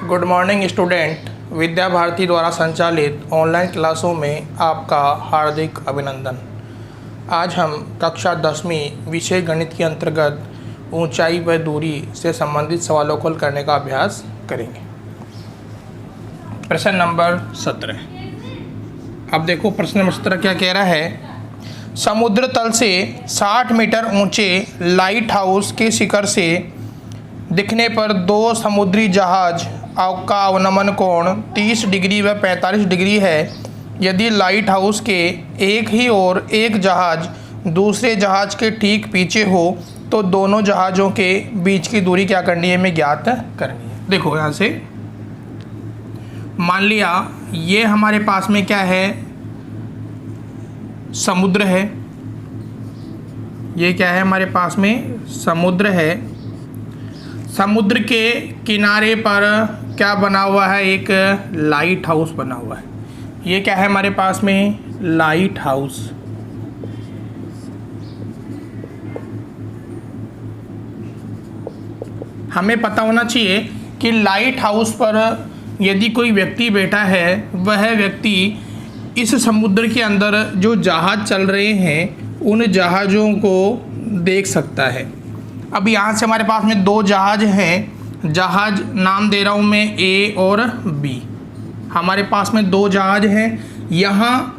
Good morning student. Vidya Bharati द्वारा संचालित online क्लासों में आपका हार्दिक अभिनंदन। आज हम कक्षा 10वीं विषय गणित के अंतर्गत ऊंचाई व दूरी से संबंधित सवालों को हल करने का अभ्यास करेंगे। प्रश्न नंबर 17। अब देखो प्रश्न नंबर 17 क्या कह रहा है। समुद्र तल से 60 मीटर ऊंचे लाइट हाउस के शिखर से दिखने पर दो समुद्री जहाज का अवनमन कोण 30 डिग्री व 45 डिग्री है। यदि लाइट हाउस के एक ही ओर एक जहाज दूसरे जहाज के ठीक पीछे हो तो दोनों जहाज़ों के बीच की दूरी क्या करनी है, हमें ज्ञात करनी है। देखो यहाँ से मान लिया ये हमारे पास में क्या है, समुद्र है। ये क्या है, हमारे पास में समुद्र है। समुद्र के किनारे पर क्या बना हुआ है, एक लाइट हाउस बना हुआ है। ये क्या है हमारे पास में, लाइट हाउस। हमें पता होना चाहिए कि लाइट हाउस पर यदि कोई व्यक्ति बैठा है, वह व्यक्ति इस समुद्र के अंदर जो जहाज चल रहे हैं उन जहाज़ों को देख सकता है। अब यहाँ से हमारे पास में दो जहाज हैं। जहाज नाम दे रहा हूँ मैं ए और बी। हमारे पास में दो जहाज हैं। यहाँ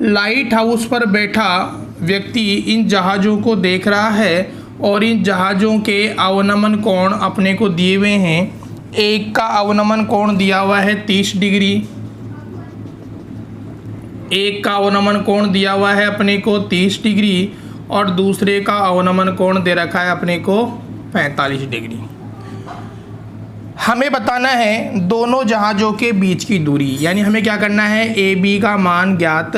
लाइट हाउस पर बैठा व्यक्ति इन जहाज़ों को देख रहा है और इन जहाज़ों के अवनमन कोण अपने को दिए हुए हैं। एक का अवनमन कोण दिया हुआ है 30 डिग्री, एक का अवनमन कोण दिया हुआ है अपने को 30 डिग्री और दूसरे का अवनमन कोण दे रखा है अपने को 45 डिग्री। हमें बताना है दोनों जहाज़ों के बीच की दूरी, यानी हमें क्या करना है, ए बी का मान ज्ञात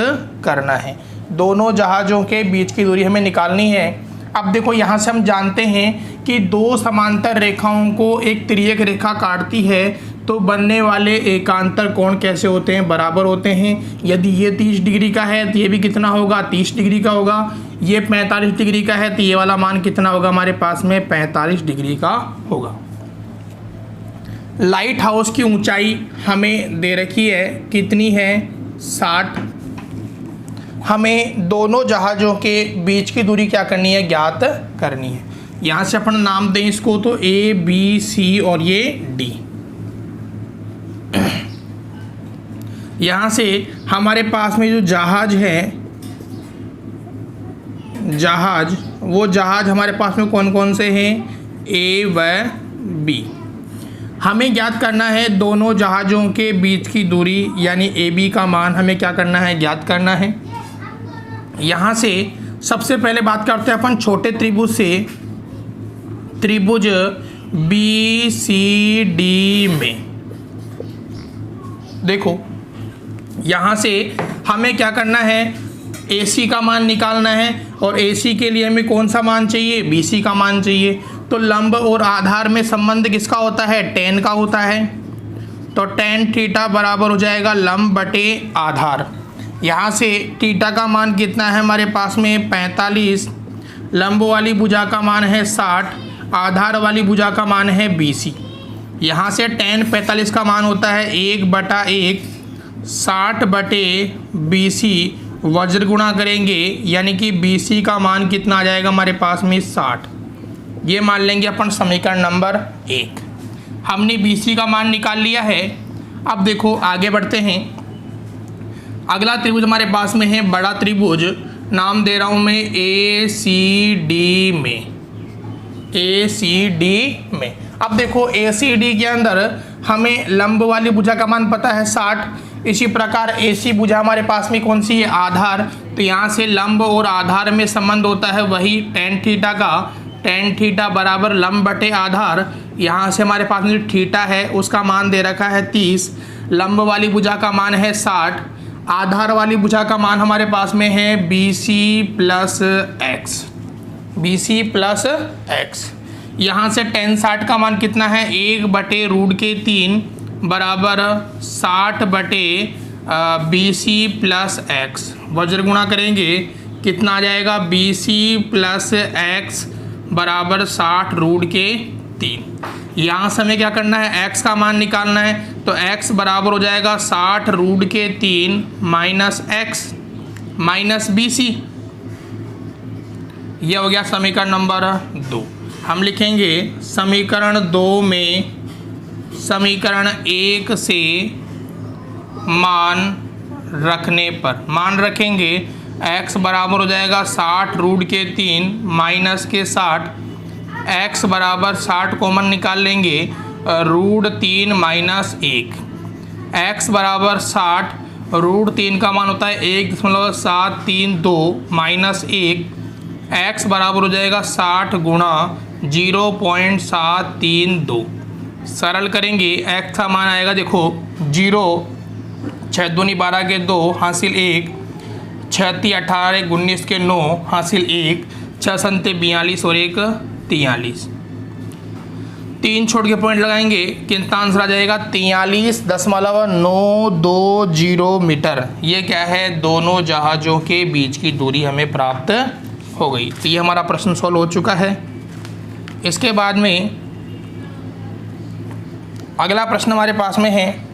करना है। दोनों जहाज़ों के बीच की दूरी हमें निकालनी है। अब देखो यहाँ से हम जानते हैं कि दो समांतर रेखाओं को एक तिर्यक रेखा काटती है तो बनने वाले एकांतर कोण कैसे होते हैं, बराबर होते हैं। यदि ये 30 डिग्री का है तो ये भी कितना होगा, 30 डिग्री का होगा। ये 45 डिग्री का है तो ये वाला मान कितना होगा, हमारे पास में 45 डिग्री का होगा। लाइट हाउस की ऊंचाई हमें दे रखी है, कितनी है, 60। हमें दोनों जहाज़ों के बीच की दूरी क्या करनी है, ज्ञात करनी है। यहाँ से अपन नाम दें इसको तो ए बी सी और ये डी। यहाँ से हमारे पास में जो जहाज है, वो जहाज हमारे पास में कौन कौन से हैं, ए व बी। हमें ज्ञात करना है दोनों जहाज़ों के बीच की दूरी, यानी ए बी का मान हमें क्या करना है, ज्ञात करना है। यहाँ से सबसे पहले बात करते हैं अपन छोटे त्रिभुज से। त्रिभुज बी सी डी में देखो यहाँ से हमें क्या करना है, AC का मान निकालना है और AC के लिए हमें कौन सा मान चाहिए, BC का मान चाहिए। तो लंब और आधार में संबंध किसका होता है, tan का होता है। तो tan थीटा बराबर हो जाएगा लंब बटे आधार। यहाँ से थीटा का मान कितना है हमारे पास में 45, लंब वाली भुजा का मान है 60, आधार वाली भुजा का मान है BC। यहाँ से tan 45 का मान होता है 1/1, 60 बटे BC वज्र गुणा करेंगे, यानी कि BC का मान कितना आ जाएगा हमारे पास में 60। ये मान लेंगे अपन समीकरण नंबर 1। हमने BC का मान निकाल लिया है। अब देखो आगे बढ़ते हैं। अगला त्रिभुज हमारे पास में है बड़ा त्रिभुज, नाम दे रहा हूँ मैं ACD में। ACD में अब देखो ACD के अंदर हमें लंब वाली भुजा का मान पता है 60। इसी प्रकार AC भुजा हमारे पास में कौन सी है, आधार। तो यहाँ से लंब और आधार में संबंध होता है वही tan थीटा का। tan थीटा बराबर लंब बटे आधार। यहाँ से हमारे पास में जो थीटा है उसका मान दे रखा है 30, लंब वाली भुजा का मान है 60, आधार वाली भुजा का मान हमारे पास में है BC plus x। BC plus x। यहाँ से tan 60 का मान कितना है, 1/√3 बराबर 60 बटे BC प्लस x। वज्र गुणा करेंगे कितना आ जाएगा, BC प्लस x बराबर 60√3। 3। यहाँ से हमें क्या करना है, x का मान निकालना है। तो x बराबर हो जाएगा 60 रूट के 3 माइनस x माइनस BC। यह हो गया समीकरण नंबर 2। हम लिखेंगे समीकरण 2 में समीकरण 1 से मान रखने पर मान रखेंगे x बराबर हो जाएगा 60 रूट के 3 माइनस के 60, x बराबर 60 कॉमन निकाल लेंगे, रूट 3 माइनस 1, x बराबर 60 रूट 3 का मान होता है 1.732 माइनस 1, x बराबर हो जाएगा 60 गुणा 0.732। सरल करेंगे x का मान आएगा, देखो 0, 6 दूनी 12 के 2 हासिल 1, 6 × 18 19 के 9 हासिल 1, 6 संते 42 और 1 43। 3 छोड़ के पॉइंट लगाएंगे, कितना आंसर आ जाएगा 43.920 मीटर। ये क्या है, दोनों जहाज़ों के बीच की दूरी हमें प्राप्त हो गई। तो ये हमारा प्रश्न सॉल्व हो चुका है। इसके बाद में अगला प्रश्न हमारे पास में है।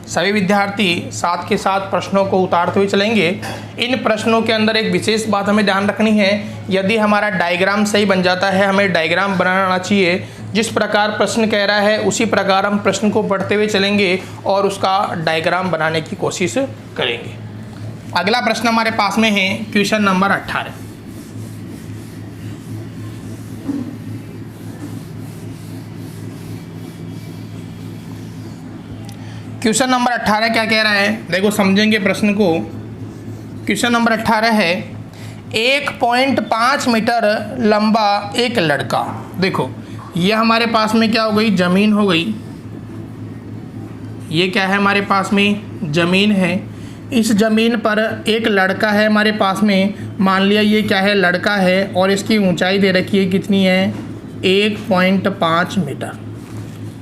सभी विद्यार्थी साथ के साथ प्रश्नों को उतारते हुए चलेंगे। इन प्रश्नों के अंदर एक विशेष बात हमें ध्यान रखनी है, यदि हमारा डायग्राम सही बन जाता है, हमें डायग्राम बनाना आना चाहिए। जिस प्रकार प्रश्न कह रहा है उसी प्रकार हम प्रश्न को पढ़ते हुए चलेंगे और उसका डायग्राम बनाने की कोशिश करेंगे। अगला प्रश्न हमारे पास में है क्वेश्चन नंबर 18। क्वेश्चन नंबर 18 क्या कह रहा है, देखो समझेंगे प्रश्न को। क्वेश्चन नंबर 18 है 1.5 मीटर लंबा एक लड़का। देखो ये हमारे पास में क्या हो गई, ज़मीन हो गई। ये क्या है, हमारे पास में ज़मीन है। इस ज़मीन पर एक लड़का है हमारे पास में, मान लिया ये क्या है, लड़का है, और इसकी ऊंचाई दे रखी है, कितनी है 1.5 मीटर।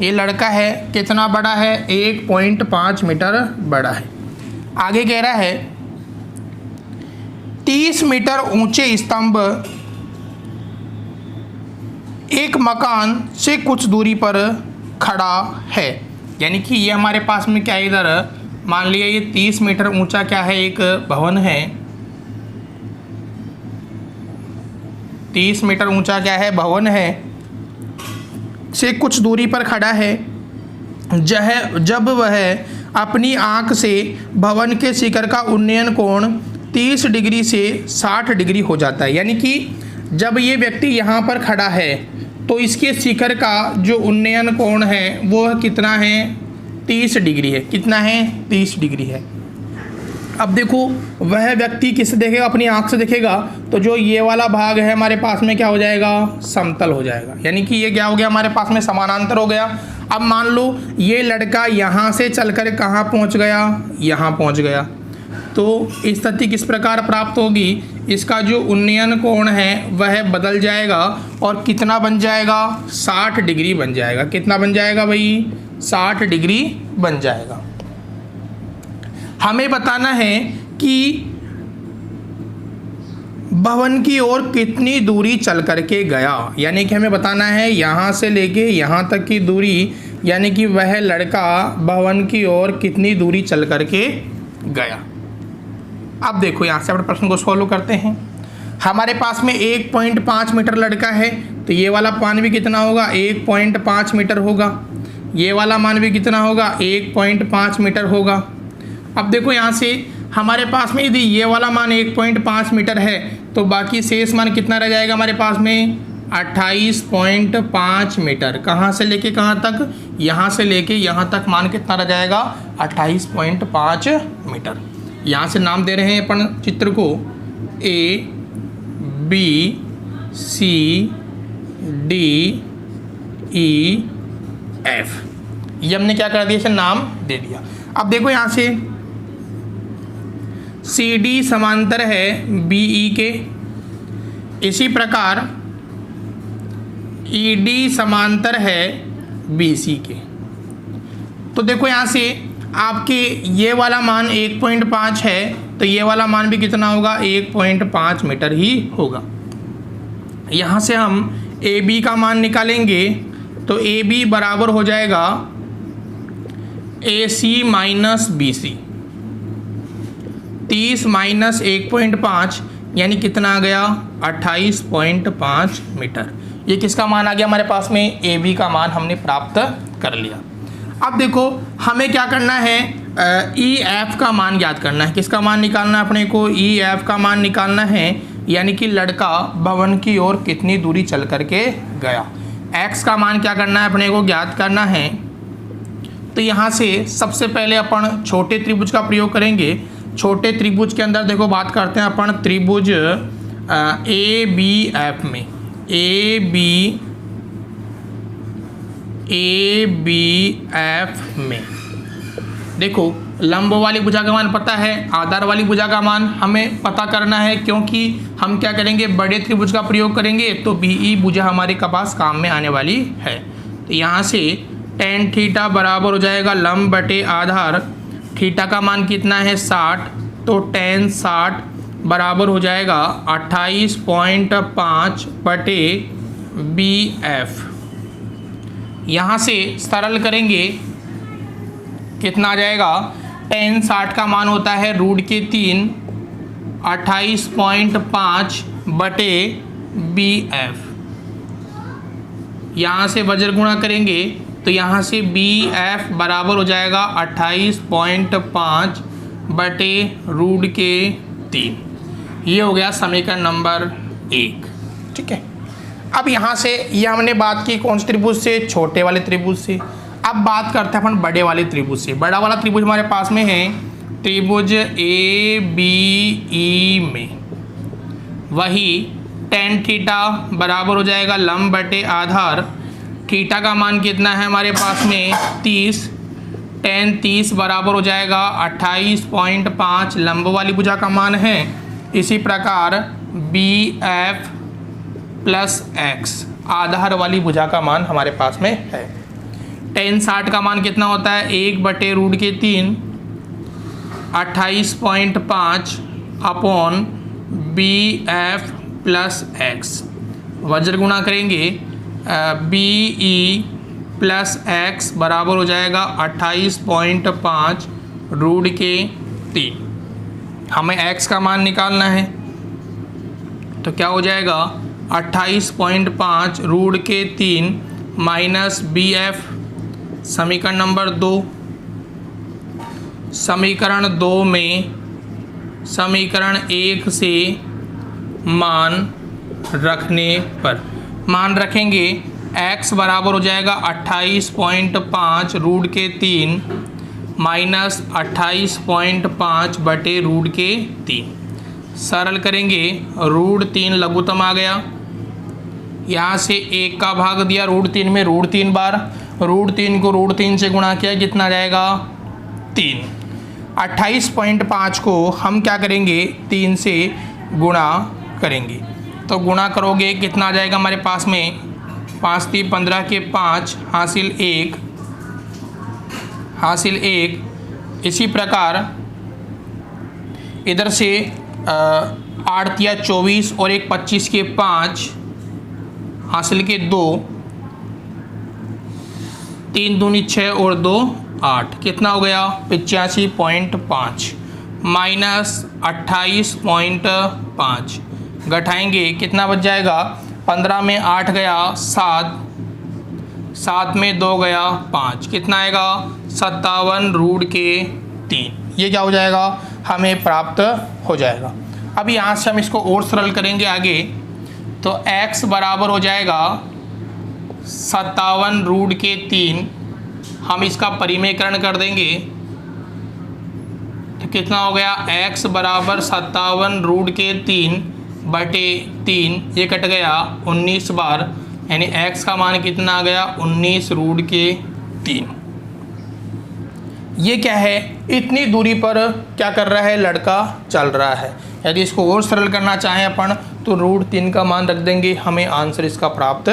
ये लड़का है, कितना बड़ा है 1.5 मीटर बड़ा है। आगे कह रहा है 30 मीटर ऊंचे स्तंभ एक मकान से कुछ दूरी पर खड़ा है। यानी कि ये हमारे पास में क्या है, इधर मान लिया ये 30 मीटर ऊंचा क्या है, एक भवन है। 30 मीटर ऊंचा क्या है, भवन है, से कुछ दूरी पर खड़ा है। जब वह अपनी आंख से भवन के शिखर का उन्नयन कोण 30 डिग्री से 60 डिग्री हो जाता है। यानी कि जब ये व्यक्ति यहाँ पर खड़ा है तो इसके शिखर का जो उन्नयन कोण है वो कितना है, 30 डिग्री है। कितना है, 30 डिग्री है। अब देखो वह व्यक्ति किससे देखेगा, अपनी आंख से देखेगा, तो जो ये वाला भाग है हमारे पास में क्या हो जाएगा, समतल हो जाएगा। यानी कि ये क्या हो गया, हमारे पास में समानांतर हो गया। अब मान लो ये लड़का यहाँ से चलकर कहाँ पहुँच गया, यहाँ पहुँच गया, तो स्थिति किस प्रकार प्राप्त होगी, इसका जो उन्नयन कोण है वह बदल जाएगा और कितना बन जाएगा, 60 डिग्री बन जाएगा। कितना बन जाएगा भाई, 60 डिग्री बन जाएगा। हमें बताना है कि भवन की ओर कितनी दूरी चल करके गया। यानी कि हमें बताना है यहाँ से लेके यहाँ तक की दूरी, यानी कि वह लड़का भवन की ओर कितनी दूरी चल करके गया। अब देखो यहाँ से अपने प्रश्न को सॉल्व करते हैं। हमारे पास में 1.5 मीटर लड़का है, तो ये वाला मान भी कितना होगा, 1.5 मीटर होगा। ये वाला मान भी कितना होगा, 1.5 मीटर होगा। अब देखो यहाँ से हमारे पास में यदि ये वाला मान 1.5 मीटर है तो बाकी शेष मान कितना रह जाएगा हमारे पास में, 28.5 मीटर। कहाँ से लेके कहाँ तक, यहाँ से लेके यहाँ तक मान कितना रह जाएगा, 28.5 मीटर। यहाँ से नाम दे रहे हैं अपन चित्र को A B C D E F। ये हमने क्या कर दिया, इसे नाम दे दिया। अब देखो यहाँ से CD समांतर है BE के, इसी प्रकार ED समांतर है BC के। तो देखो यहाँ से आपके ये वाला मान 1.5 है, तो ये वाला मान भी कितना होगा, 1.5 मीटर ही होगा। यहाँ से हम AB का मान निकालेंगे तो ए बी बराबर हो जाएगा ए सी माइनस बी सी। 30 माइनस 1.5 यानी कितना आ गया 28.5 मीटर। ये किसका मान आ गया हमारे पास में, ए बी का मान हमने प्राप्त कर लिया। अब देखो हमें क्या करना है, ई एफ का मान ज्ञात करना है। किसका मान निकालना है अपने को, ई एफ का मान निकालना है, यानी कि लड़का भवन की ओर कितनी दूरी चल करके गया। एक्स का मान क्या करना है अपने को ज्ञात करना है। तो यहाँ से सबसे पहले अपन छोटे त्रिभुज का प्रयोग करेंगे। छोटे त्रिभुज के अंदर देखो बात करते हैं अपन त्रिभुज ए बी एफ में। ए बी एफ में देखो लंब वाली भुजा का मान पता है, आधार वाली भुजा का मान हमें पता करना है, क्योंकि हम क्या करेंगे बड़े त्रिभुज का प्रयोग करेंगे तो बीई भुजा हमारे पास काम में आने वाली है। तो यहाँ से tan थीटा बराबर हो जाएगा लंब बटे आधार। थीटा का मान कितना है 60, तो tan 60 बराबर हो जाएगा 28.5 बटे बी एफ। यहाँ से सरल करेंगे कितना आ जाएगा, tan 60 का मान होता है √3 28.5 बटे बी एफ। यहाँ से वज्र गुणा करेंगे तो यहाँ से बी एफ बराबर हो जाएगा 28.5 बटे √3। ये हो गया समीकरण नंबर 1। ठीक है, अब यहाँ से ये हमने बात की कौन से त्रिभुज से, छोटे वाले त्रिभुज से। अब बात करते हैं अपन बड़े वाले त्रिभुज से। बड़ा वाला त्रिभुज हमारे पास में है त्रिभुज ए बी ई में। वही tan थीटा बराबर हो जाएगा लंब बटे आधार। थीटा का मान कितना है हमारे पास में 30, tan 30 बराबर हो जाएगा 28.5 लंब वाली भुजा का मान है। इसी प्रकार बी एफ प्लस एक्स आधार वाली भुजा का मान हमारे पास में है। tan 60 का मान कितना होता है 1 बटे √3 28.5 upon B F plus X. वज्र गुणा करेंगे बी ई प्लस एक्स बराबर हो जाएगा 28.5 √3। हमें एक्स का मान निकालना है, तो क्या हो जाएगा 28.5 √3 माइनस बी एफ। समीकरण नंबर 2। समीकरण 2 में समीकरण 1 से मान रखने पर मान रखेंगे x बराबर हो जाएगा 28.5 √3 माइनस 28.5 बटे √3। सरल करेंगे √3 लघुत्तम आ गया। यहाँ से 1 का भाग दिया √3 में √3 बार, √3 को √3 से गुणा किया कितना आ जाएगा 3। 28.5 को हम क्या करेंगे 3 से गुणा करेंगे, तो गुणा करोगे कितना आ जाएगा हमारे पास में 5 3 15 के 5 हासिल 1। इसी प्रकार इधर से 8 या 24 और 1 25 के 5 हासिल के 2, 3 दूनी 6 और 2 8, कितना हो गया 85.5 माइनस 28.5। घटाएंगे कितना बच जाएगा 15 में 8 गया 7, 7 में 2 गया 5, कितना आएगा 57 √3। ये क्या हो जाएगा हमें प्राप्त हो जाएगा। अब यहाँ से हम इसको और सरल करेंगे आगे, तो x बराबर हो जाएगा 57 √3। हम इसका परिमेयकरण कर देंगे तो कितना हो गया x बराबर 57 √3 बटे 3, ये कट गया 19 बार, यानी x का मान कितना आ गया 19 √3। ये क्या है, इतनी दूरी पर क्या कर रहा है लड़का चल रहा है। यदि इसको और सरल करना चाहें अपन तो √3 का मान रख देंगे, हमें आंसर इसका प्राप्त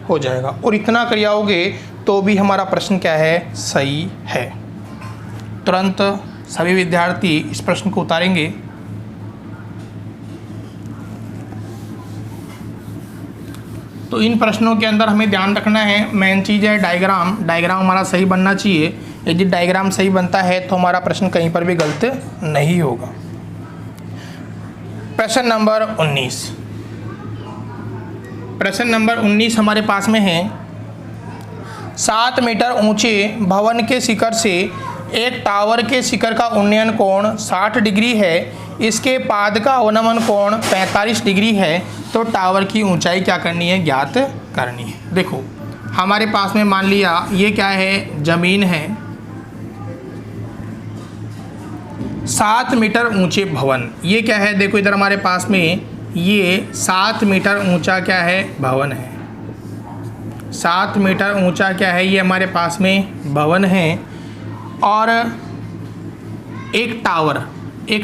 हो जाएगा। और इतना कर आओगे तो भी हमारा प्रश्न क्या है सही है। तुरंत सभी विद्यार्थी इस प्रश्न को उतारेंगे। तो इन प्रश्नों के अंदर हमें ध्यान रखना है, मेन चीज़ है डायग्राम। डायग्राम हमारा सही बनना चाहिए। यदि डायग्राम सही बनता है तो हमारा प्रश्न कहीं पर भी गलत नहीं होगा। प्रश्न नंबर 19। प्रश्न नंबर 19 हमारे पास में है, 7 मीटर ऊंचे भवन के शिखर से एक टावर के शिखर का उन्नयन कोण 60 डिग्री है, इसके पाद का अवनमन कोण 45 डिग्री है, तो टावर की ऊंचाई क्या करनी है, ज्ञात करनी है। देखो हमारे पास में मान लिया ये क्या है, जमीन है, 7 मीटर ऊंचे भवन, ये क्या है, देखो इधर हमारे पास में ये 7 मीटर ऊंचा क्या है, भवन है। 7 मीटर ऊंचा क्या है, ये हमारे पास में भवन है। और एक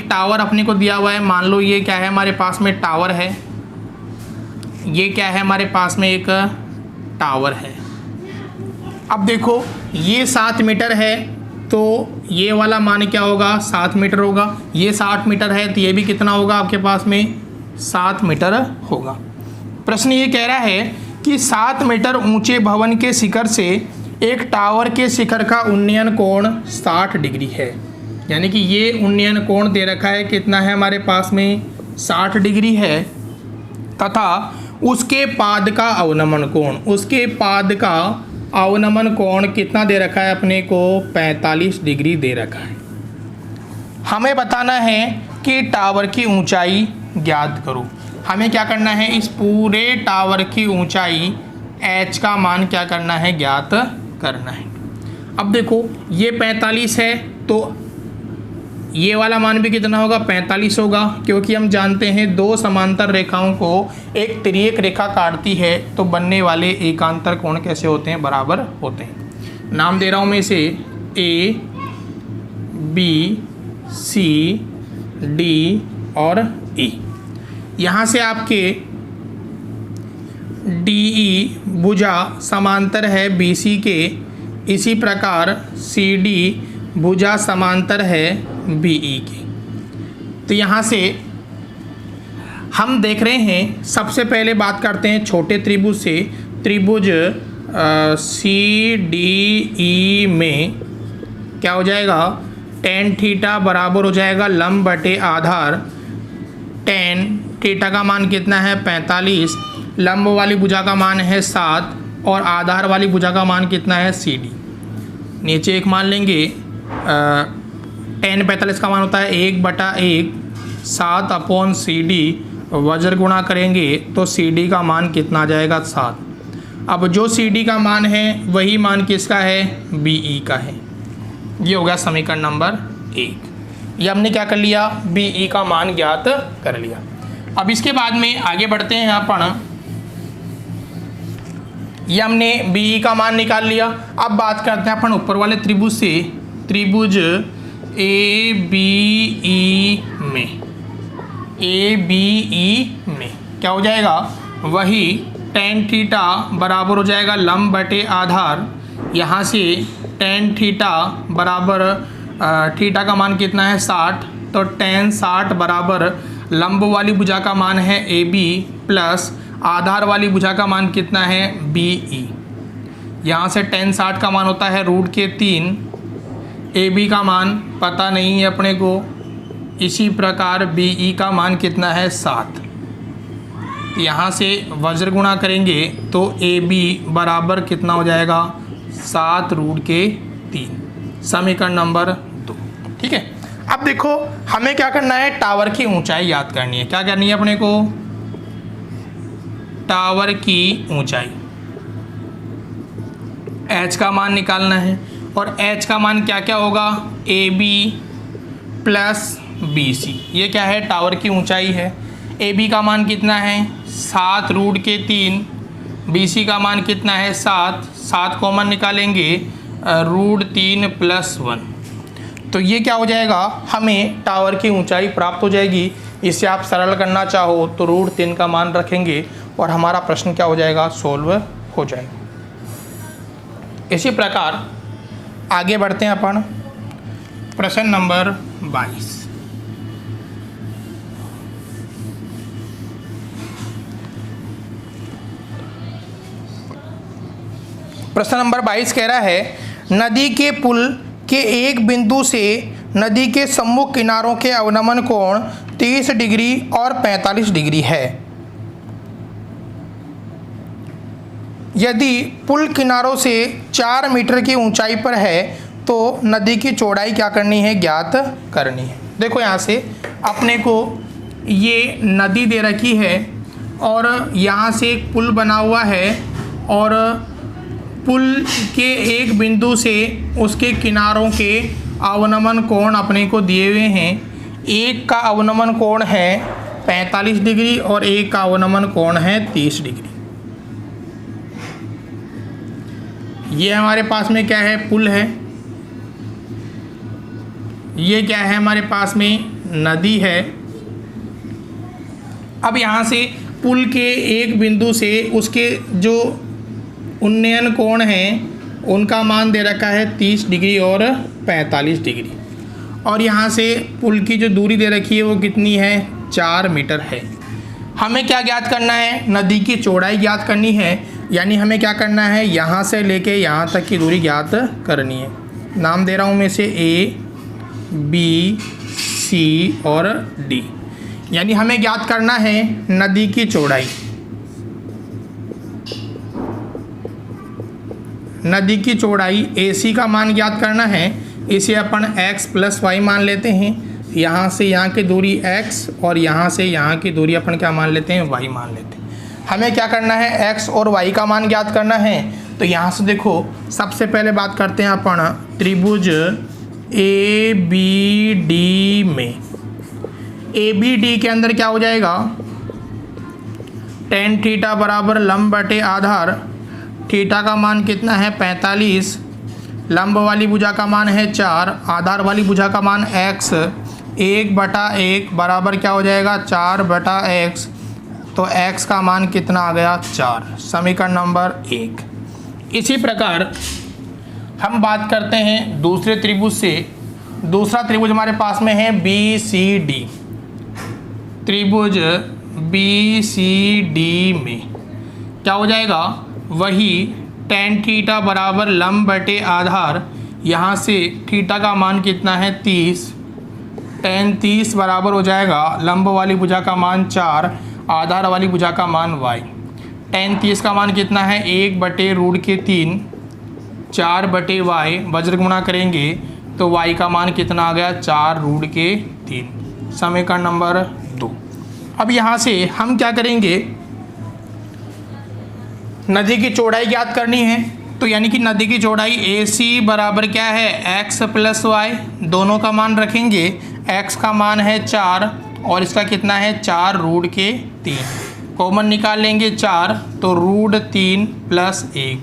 टावर अपने को दिया हुआ है, मान लो ये क्या है, हमारे पास में टावर है, ये क्या है, हमारे पास में एक टावर है। अब देखो ये 7 मीटर है, तो ये वाला मान क्या होगा, 7 मीटर होगा। ये 60 मीटर है तो ये भी कितना होगा आपके पास में, 7 मीटर होगा। प्रश्न ये कह रहा है कि 7 मीटर ऊंचे भवन के शिखर से एक टावर के शिखर का उन्नयन कोण 60 डिग्री है, यानी कि ये उन्नयन कोण दे रखा है, कितना है हमारे पास में, 60 डिग्री है, तथा उसके पाद का अवनमन कोण, उसके पाद का अवनमन कोण कितना दे रखा है अपने को, 45 डिग्री दे रखा है। हमें बताना है कि टावर की ऊंचाई ज्ञात करो। हमें क्या करना है, इस पूरे टावर की ऊंचाई h का मान क्या करना है, ज्ञात करना है। अब देखो ये 45 है, तो ये वाला मान भी कितना होगा, 45 होगा, क्योंकि हम जानते हैं दो समांतर रेखाओं को एक तिर्यक रेखा काटती है तो बनने वाले एकांतर कोण कैसे होते हैं, बराबर होते हैं। नाम दे रहा हूँ मैं इसे A, B, C, D और E। यहाँ से आपके DE भुजा समांतर है BC के, इसी प्रकार CD भुजा समांतर है BE के। तो यहाँ से हम देख रहे हैं, सबसे पहले बात करते हैं छोटे त्रिभुज से। त्रिभुज CDE में क्या हो जाएगा, tan थीटा बराबर हो जाएगा लंब बटे आधार। tan थीटा का मान कितना है, 45, लंब वाली भुजा का मान है 7 और आधार वाली भुजा का मान कितना है, CD। नीचे एक मान लेंगे, tan 45 का मान होता है 1/1 7 अपॉन CD, वज्र गुणा करेंगे तो CD का मान कितना आ जाएगा, 7। अब जो CD का मान है वही मान किसका है, BE का है। ये हो गया समीकरण नंबर 1। ये हमने क्या कर लिया, BE का मान ज्ञात कर लिया। अब इसके बाद में आगे बढ़ते हैं अपन, ये हमने BE का मान निकाल लिया। अब बात करते हैं अपन ऊपर वाले त्रिभुज से। त्रिभुज ABE में क्या हो जाएगा, वही tan थीटा बराबर हो जाएगा लंब बटे आधार। यहाँ से tan थीटा बराबर थीटा का मान कितना है, 60, तो tan 60 बराबर लंब वाली भुजा का मान है AB प्लस आधार वाली भुजा का मान कितना है, BE। यहाँ से tan 60 का मान होता है √3, AB का मान पता नहीं है अपने को, इसी प्रकार BE का मान कितना है, 7। यहाँ से वज्र गुणा करेंगे तो AB बराबर कितना हो जाएगा, 7√3। समीकरण नंबर 2। ठीक है। अब देखो हमें क्या करना है, टावर की ऊंचाई याद करनी है। क्या करनी है अपने को, टावर की ऊंचाई, h का मान निकालना है। और h का मान क्या क्या होगा, AB प्लस BC। ये क्या है, टावर की ऊंचाई है। AB का मान कितना है, 7√3, BC का मान कितना है, 7, 7 कॉमन निकालेंगे, √3 + 1। तो ये क्या हो जाएगा, हमें टावर की ऊंचाई प्राप्त हो जाएगी। इसे आप सरल करना चाहो तो √3 का मान रखेंगे और हमारा प्रश्न क्या हो जाएगा, सोल्व हो जाएगा। इसी प्रकार आगे बढ़ते हैं अपन, प्रश्न नंबर 22। प्रश्न नंबर 22 कह रहा है नदी के पुल के एक बिंदु से नदी के सम्मुख किनारों के अवनमन कोण 30 डिग्री और 45 डिग्री है। यदि पुल किनारों से 4 मीटर की ऊंचाई पर है तो नदी की चौड़ाई क्या करनी है, ज्ञात करनी है। देखो यहाँ से अपने को ये नदी दे रखी है और यहाँ से एक पुल बना हुआ है और पुल के एक बिंदु से उसके किनारों के अवनमन कोण अपने को दिए हुए हैं। एक का अवनमन कोण है 45 डिग्री और एक का अवनमन कोण है 30 डिग्री। ये हमारे पास में क्या है, पुल है। ये क्या है, हमारे पास में नदी है। अब यहाँ से पुल के एक बिंदु से उसके जो उन्नयन कोण हैं उनका मान दे रखा है 30 डिग्री और 45 डिग्री। और यहाँ से पुल की जो दूरी दे रखी है वो कितनी है, 4 मीटर है। हमें क्या ज्ञात करना है, नदी की चौड़ाई ज्ञात करनी है। यानी हमें क्या करना है, यहाँ से लेके यहाँ तक की दूरी ज्ञात करनी है। नाम दे रहा हूँ मैं इसे A, B, C और D। यानी हमें ज्ञात करना है नदी की चौड़ाई। नदी की चौड़ाई AC का मान ज्ञात करना है। इसे अपन x + y मान लेते हैं। यहाँ से यहाँ की दूरी x और यहाँ से यहाँ की दूरी अपन क्या मान लेते हैं, y मान लेते हैं। हमें क्या करना है, x और y का मान ज्ञात करना है। तो यहाँ से देखो सबसे पहले बात करते हैं अपन त्रिभुज ABD में। ABD के अंदर क्या हो जाएगा, tan थीटा बराबर लंब बटे आधार। थीटा का मान कितना है, 45। लंब वाली भुजा का मान है 4, आधार वाली भुजा का मान x। 1/1 बराबर क्या हो जाएगा, 4/x। तो x का मान कितना आ गया, 4। समीकरण नंबर 1। इसी प्रकार हम बात करते हैं दूसरे त्रिभुज से। दूसरा त्रिभुज हमारे पास में है BCD। त्रिभुज BCD में क्या हो जाएगा, वही tan थीटा बराबर लंब बटे आधार। यहाँ से थीटा का मान कितना है, 30। tan 30 बराबर हो जाएगा लंब वाली भुजा का मान 4, आधार वाली भुजा का मान y। tan 30 का मान कितना है, 1/√3, 4/y। वज्र गुणा करेंगे तो y का मान कितना आ गया, 4√3। समीकरण नंबर 2। अब यहाँ से हम क्या करेंगे, नदी की चौड़ाई ज्ञात करनी है। तो यानी कि नदी की चौड़ाई AC बराबर क्या है, x + y। दोनों का मान रखेंगे। x का मान है 4 और इसका कितना है, 4√3। कॉमन निकाल लेंगे 4, तो √3 + 1।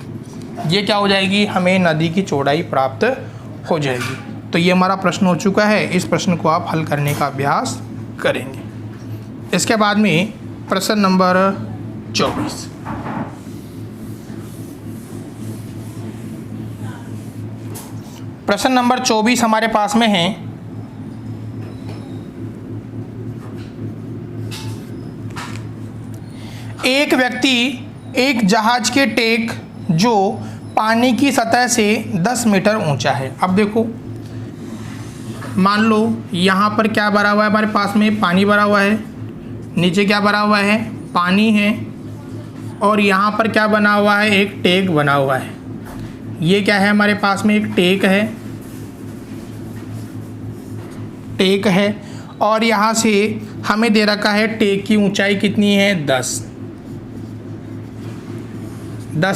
ये क्या हो जाएगी, हमें नदी की चौड़ाई प्राप्त हो जाएगी। तो ये हमारा प्रश्न हो चुका है। इस प्रश्न को आप हल करने का अभ्यास करेंगे। इसके बाद में प्रश्न नंबर 24। प्रश्न नंबर 24 हमारे पास में है। एक व्यक्ति एक जहाज के टेक जो पानी की सतह से 10 मीटर ऊंचा है। अब देखो मान लो यहाँ पर क्या भरा हुआ है, हमारे पास में पानी भरा हुआ है। नीचे क्या भरा हुआ है, पानी है। और यहाँ पर क्या बना हुआ है, एक टेक बना हुआ है। ये क्या है, हमारे पास में एक टेक है। टेक है और यहाँ से हमें दे रखा है टेक की ऊंचाई कितनी है, 10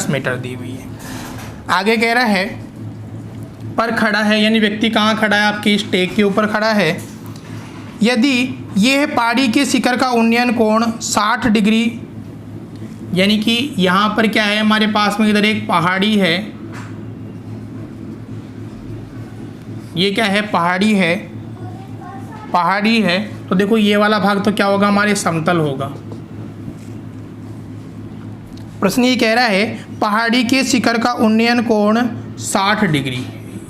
मीटर दी हुई है। आगे कह रहा है पर खड़ा है, यानी व्यक्ति कहाँ खड़ा है, आपकी इस टेक के ऊपर खड़ा है। यदि यह पहाड़ी के शिखर का उन्नयन कोण 60 डिग्री, यानी कि यहाँ पर क्या है, हमारे पास में इधर एक पहाड़ी है। ये क्या है, पहाड़ी है। पहाड़ी है तो देखो ये वाला भाग तो क्या होगा, हमारे समतल होगा। प्रश्न ये कह रहा है पहाड़ी के शिखर का उन्नयन कोण 60 डिग्री।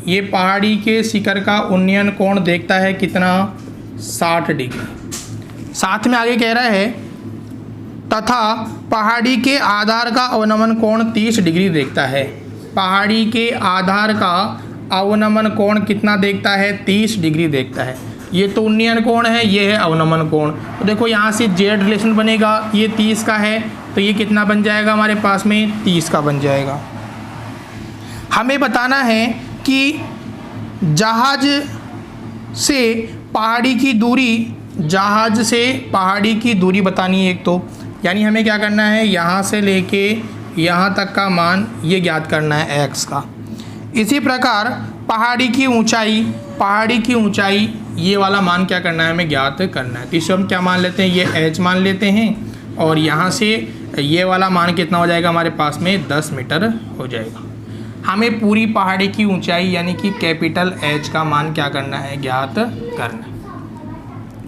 ये पहाड़ी के शिखर का उन्नयन कोण देखता है कितना, 60 डिग्री। साथ में आगे कह रहा है तथा पहाड़ी के आधार का अवनमन कोण 30 डिग्री देखता है। पहाड़ी के आधार का अवनमन कोण कितना देखता है? 30 डिग्री देखता है। ये तो उन्नयन कोण है, ये है अवनमन कोण। तो देखो यहाँ से जेड रिलेशन बनेगा, ये 30 का है तो ये कितना बन जाएगा हमारे पास में? 30 का बन जाएगा। हमें बताना है कि जहाज से पहाड़ी की दूरी, जहाज से पहाड़ी की दूरी बतानी है एक तो, यानी हमें क्या करना है, यहाँ से लेके यहाँ तक का मान ये ज्ञात करना है x का। इसी प्रकार पहाड़ी की ऊंचाई, पहाड़ी की ऊंचाई ये वाला मान क्या करना है, हमें ज्ञात करना है। तो इसे हम क्या मान लेते हैं, ये h मान लेते हैं और यहाँ से ये वाला मान कितना हो जाएगा हमारे पास में? 10 मीटर हो जाएगा। हमें पूरी पहाड़ी की ऊंचाई यानी कि कैपिटल H का मान क्या करना है, ज्ञात करना है।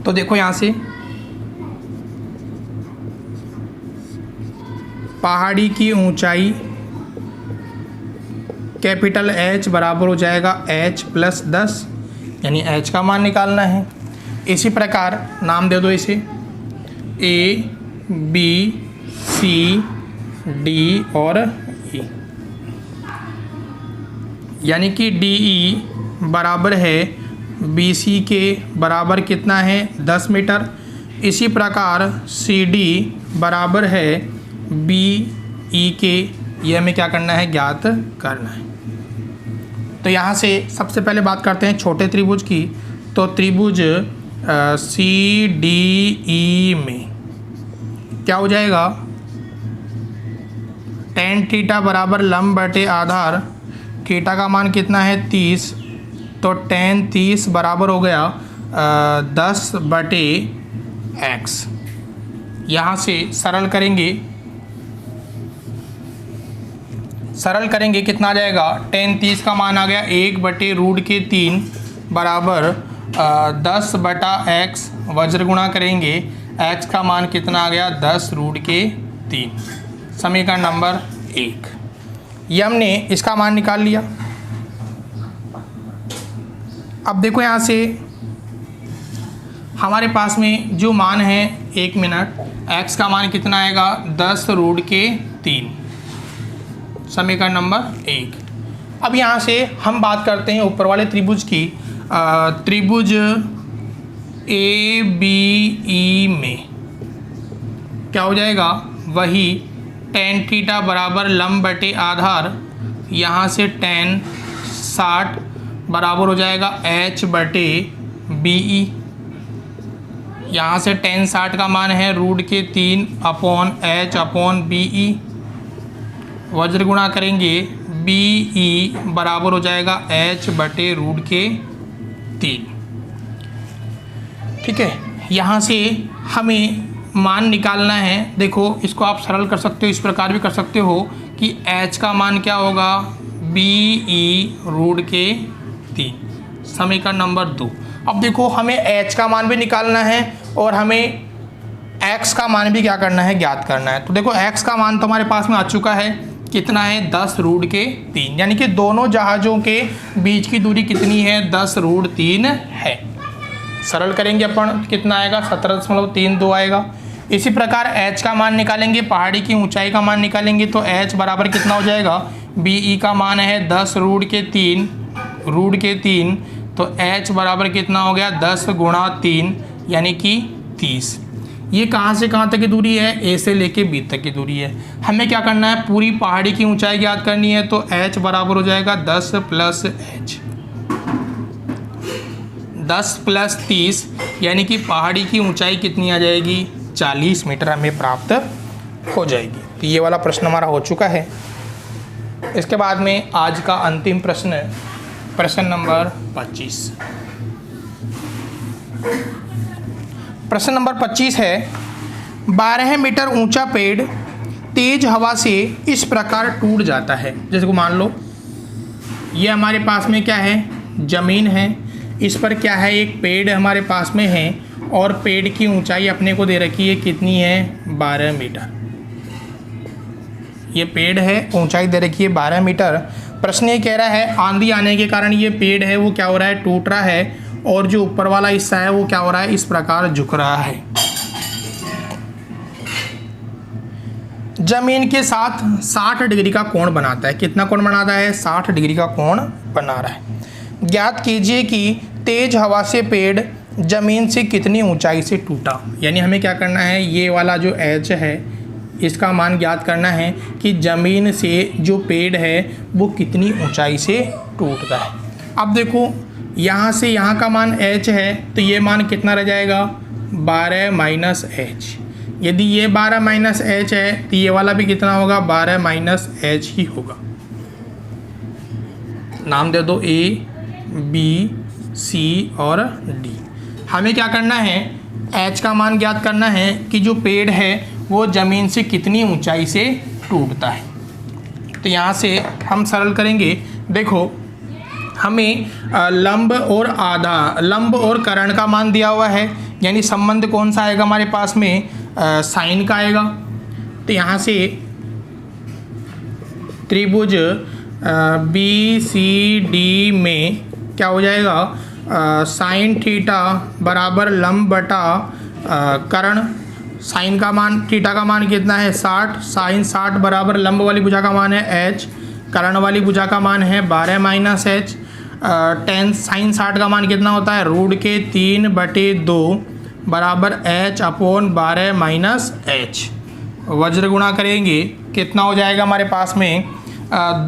तो देखो यहाँ से पहाड़ी की ऊंचाई कैपिटल H बराबर हो जाएगा H + 10, यानी H का मान निकालना है। इसी प्रकार नाम दे दो इसे A, B, C, D और E, यानी कि DE बराबर है BC के बराबर कितना है? 10 मीटर। इसी प्रकार CD बराबर है BE के, ये हमें क्या करना है, ज्ञात करना है। तो यहाँ से सबसे पहले बात करते हैं छोटे त्रिभुज की। तो त्रिभुज CDE में क्या हो जाएगा, tan थीटा बराबर लंब बटे आधार, थीटा का मान कितना है? 30, तो tan 30 बराबर हो गया 10 बटे x। यहाँ से सरल करेंगे, सरल करेंगे कितना आ जाएगा, tan 30 का मान आ गया 1/√3 बराबर 10 बटा x, वज्र गुणा करेंगे x का मान कितना आ गया, 10√3। समीकरण नंबर 1। ये हमने इसका मान निकाल लिया। अब देखो यहाँ से हमारे पास में जो मान है, 1 मिनट, x का मान कितना आएगा, 10√3। समीकरण नंबर 1। अब यहाँ से हम बात करते हैं ऊपर वाले त्रिभुज की। त्रिभुज ABE में क्या हो जाएगा, वही tan थीटा बराबर लंब बटे आधार, यहाँ से tan 60 बराबर हो जाएगा H/BE। यहाँ से tan 60 का मान है √3/H/BE, वज्र गुणा करेंगे BE बराबर हो जाएगा H/√3। ठीक है, यहाँ से हमें मान निकालना है। देखो इसको आप सरल कर सकते हो, इस प्रकार भी कर सकते हो कि H का मान क्या होगा, BE√3। समीकरण नंबर 2। अब देखो हमें H का मान भी निकालना है और हमें X का मान भी क्या करना है, ज्ञात करना है। तो देखो X का मान तो हमारे पास में आ चुका है, कितना है, 10√3, यानी कि दोनों जहाज़ों के बीच की दूरी कितनी है, 10√3 है। सरल करेंगे अपन, कितना आएगा, 17.32 आएगा। इसी प्रकार H का मान निकालेंगे, पहाड़ी की ऊंचाई का मान निकालेंगे, तो H बराबर कितना हो जाएगा, BE का मान है 10√3, तो H बराबर कितना हो गया, 10 × 3 यानी कि 30। ये कहाँ से कहाँ तक की दूरी है, A से लेके B तक की दूरी है। हमें क्या करना है, पूरी पहाड़ी की ऊंचाई ज्ञात करनी है, तो H बराबर हो जाएगा 10 + H, 10 + 30, यानी कि पहाड़ी की ऊंचाई कितनी आ जाएगी, 40 मीटर हमें प्राप्त हो जाएगी। तो ये वाला प्रश्न हमारा हो चुका है। इसके बाद में आज का अंतिम प्रश्न, प्रश्न नंबर 25। प्रश्न नंबर 25 है, 12 मीटर ऊंचा पेड़ तेज हवा से इस प्रकार टूट जाता है। जैसे को मान लो ये हमारे पास में क्या है, ज़मीन है, इस पर क्या है, एक पेड़ हमारे पास में है और पेड़ की ऊंचाई अपने को दे रखी है, कितनी है, 12 मीटर। ये पेड़ है, ऊंचाई दे रखी है 12 मीटर। प्रश्न ये कह रहा है आंधी आने के कारण ये पेड़ है वो क्या हो रहा है, टूट रहा है, और जो ऊपर वाला हिस्सा है वो क्या हो रहा है, इस प्रकार झुक रहा है। जमीन के साथ 60 डिग्री का कोण बनाता है। कितना कोण बनाता है? 60 डिग्री का कोण बना रहा है। ज्ञात कीजिए कि तेज हवा से पेड़ जमीन से कितनी ऊंचाई से टूटा। यानी हमें क्या करना है, ये वाला जो एच है इसका मान ज्ञात करना है कि ज़मीन से जो पेड़ है वो कितनी ऊंचाई से टूटता है। अब देखो यहाँ से यहाँ का मान h है तो ये मान कितना रह जाएगा? 12 माइनस एच। यदि ये 12 माइनस एच है तो ये वाला भी कितना होगा? 12 माइनस एच ही होगा। नाम दे दो A, B, C और D। हमें क्या करना है? h का मान ज्ञात करना है कि जो पेड़ है वो ज़मीन से कितनी ऊंचाई से टूटता है। तो यहाँ से हम सरल करेंगे। देखो हमें लंब और कर्ण का मान दिया हुआ है, यानी संबंध कौन सा आएगा हमारे पास में? साइन का आएगा। तो यहाँ से त्रिभुज BCD में क्या हो जाएगा? साइन थीटा बराबर लंब बटा कर्ण। साइन का मान, थीटा का मान कितना है? 60। साइन 60 बराबर लंब वाली भुजा का मान है h, कर्ण वाली भुजा का मान है 12 माइनस एच। टेन साइन 60 का मान कितना होता है? √3/2 बराबर h अपॉन 12 माइनस एच। वज्र गुणा करेंगे कितना हो जाएगा हमारे पास में?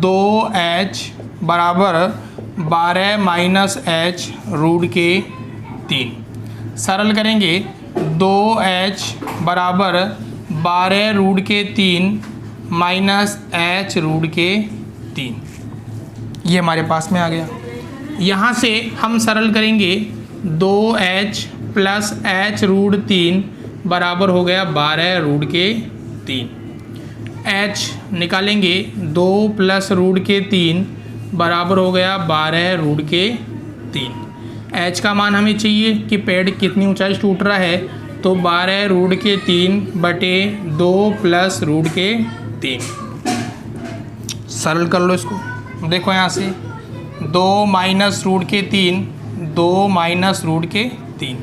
2h बराबर 12 माइनस एच √3। सरल करेंगे 2h बराबर 12 √3 माइनस h √3। ये हमारे पास में आ गया। यहाँ से हम सरल करेंगे 2h प्लस h √3 बराबर हो गया 12 √3। h निकालेंगे 2 प्लस √3 बराबर हो गया 12 √3। h का मान हमें चाहिए कि पेड़ कितनी ऊंचाई से टूट रहा है, तो 12 √3/2 प्लस √3। सरल कर लो इसको। देखो यहाँ से 2 माइनस √3, 2 माइनस √3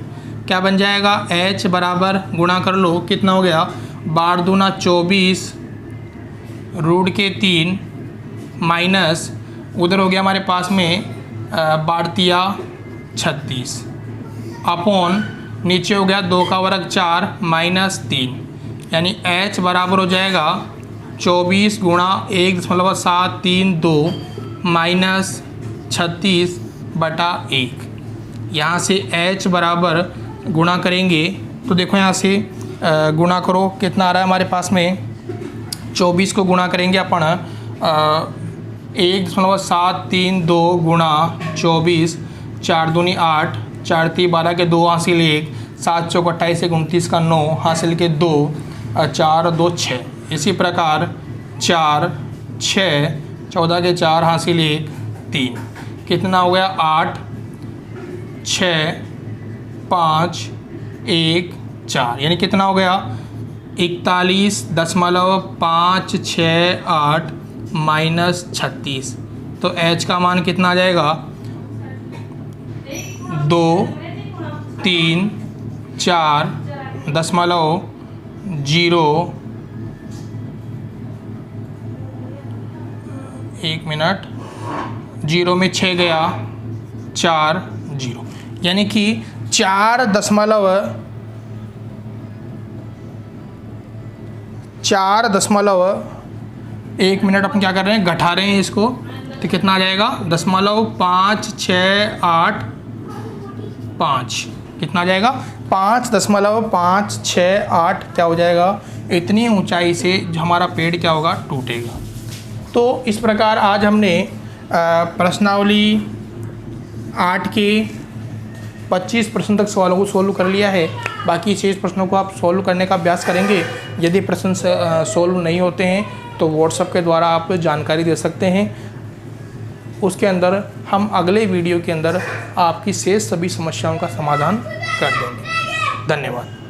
क्या बन जाएगा? h बराबर गुणा कर लो कितना हो गया? 12 दूना 24 √3 माइनस उधर हो गया हमारे पास में 12 36 अपॉन नीचे हो गया 2 का वर्ग 4 माइनस 3, यानी h बराबर हो जाएगा 24 गुणा 1.732 माइनस 36/1। यहाँ से h बराबर गुणा करेंगे तो देखो यहाँ से गुणा करो कितना आ रहा है हमारे पास में? 24 को गुणा करेंगे अपन 1.732 गुणा 24, 4 दूनी 8, 4 3 12 के 2 हासिल 1, 7 चौक 28 29 का 9 हासिल के 2, 4 2 6। इसी प्रकार 4 6 14 के 4 हासिल 1 3, कितना हो गया? 8 6 5 1 4, यानी कितना हो गया? 41.568 माइनस 36। तो h का मान कितना आ जाएगा? 2 3 4 दशमलव 0 1 मिनट 0 में 6 गया 4 0, यानी कि 4 दशमलव 1 मिनट अपन क्या कर रहे हैं? घटा रहे हैं इसको, तो कितना आ जाएगा? 5.685। कितना आ जाएगा? 5.568 क्या हो जाएगा? इतनी ऊंचाई से हमारा पेड़ क्या होगा? टूटेगा। तो इस प्रकार आज हमने प्रश्नावली 8 के 25 प्रश्न तक सवालों को सोल्व कर लिया है। बाकी शेष प्रश्नों को आप सोल्व करने का अभ्यास करेंगे। यदि प्रश्न सोल्व नहीं होते हैं तो व्हाट्सएप के द्वारा आप जानकारी दे सकते हैं। उसके अंदर हम अगले वीडियो के अंदर आपकी शेष सभी समस्याओं का समाधान कर देंगे। धन्यवाद।